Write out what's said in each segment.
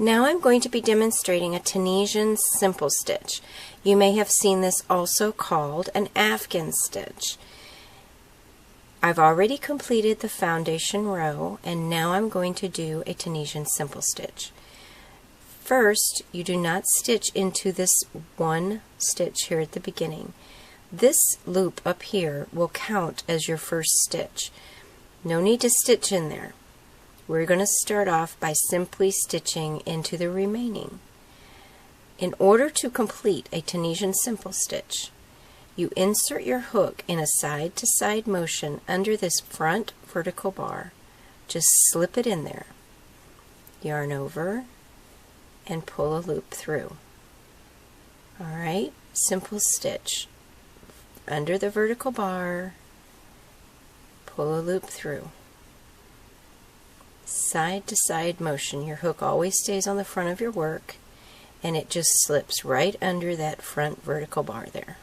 Now I'm going to be demonstrating a Tunisian simple stitch. You may have seen this also called an Afghan stitch. I've already completed the foundation row, and now I'm going to do a Tunisian simple stitch. First, you do not stitch into this one stitch here at the beginning. This loop up here will count as your first stitch. No need to stitch in there. We're going to start off by simply stitching into the remaining. In order to complete a Tunisian simple stitch, you insert your hook in a side-to-side motion under this front vertical bar. Just slip it in there. Yarn over and pull a loop through. Alright, simple stitch. Under the vertical bar, pull a loop through. Side-to-side motion. Your hook always stays on the front of your work, and it just slips right under that front vertical bar there.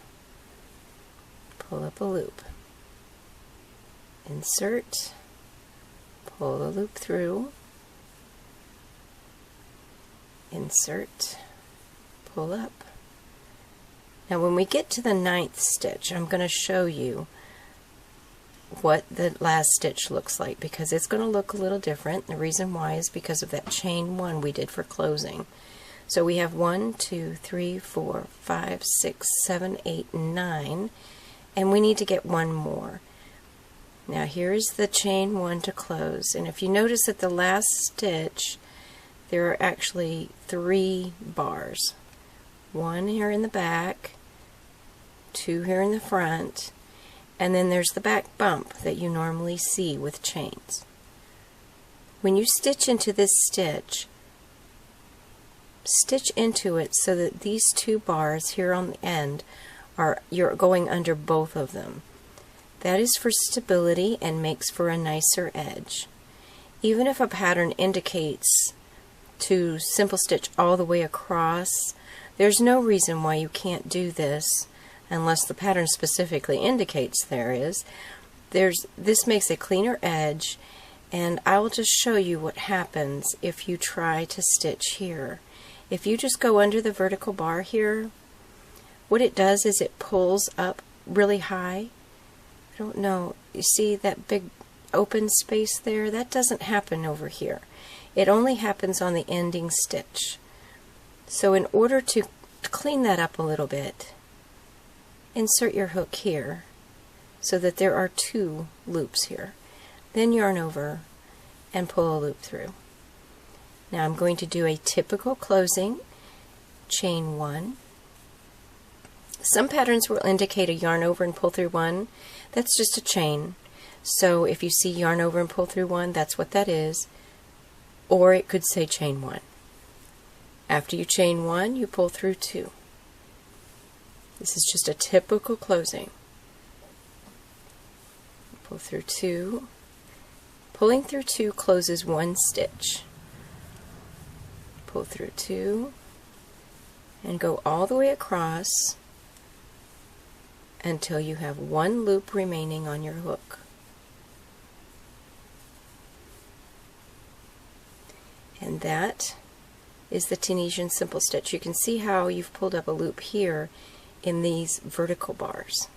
Pull up a loop. Insert, pull a loop through, insert, pull up. Now when we get to the 9th stitch, I'm going to show you what the last stitch looks like, because it's going to look a little different. The reason why is because of that chain 1 we did for closing. So we have 1, 2, 3, 4, 5, 6, 7, 8, 9, and we need to get one more. Now here's the chain 1 to close, and if you notice at the last stitch there are actually 3 bars. 1 here in the back, 2 here in the front, and then there's the back bump that you normally see with chains. When you stitch into this stitch, stitch into it so that these 2 bars here on the end you're going under both of them. That is for stability and makes for a nicer edge. Even if a pattern indicates to simple stitch all the way across, there's no reason why you can't do this unless the pattern specifically indicates there is. This makes a cleaner edge, and I will just show you what happens if you try to stitch here. If you just go under the vertical bar here, what it does is it pulls up really high. I don't know, you see that big open space there? That doesn't happen over here. It only happens on the ending stitch. So in order to clean that up a little bit, insert your hook here so that there are 2 loops here. Then yarn over and pull a loop through. Now I'm going to do a typical closing, chain 1. Some patterns will indicate a yarn over and pull through 1. That's just a chain. So if you see yarn over and pull through 1, that's what that is. Or it could say chain 1. After you chain 1, you pull through 2. This is just a typical closing. Pull through 2. Pulling through 2 closes 1 stitch. Pull through 2 and go all the way across until you have 1 loop remaining on your hook. And that is the Tunisian simple stitch. You can see how you've pulled up a loop here in these vertical bars.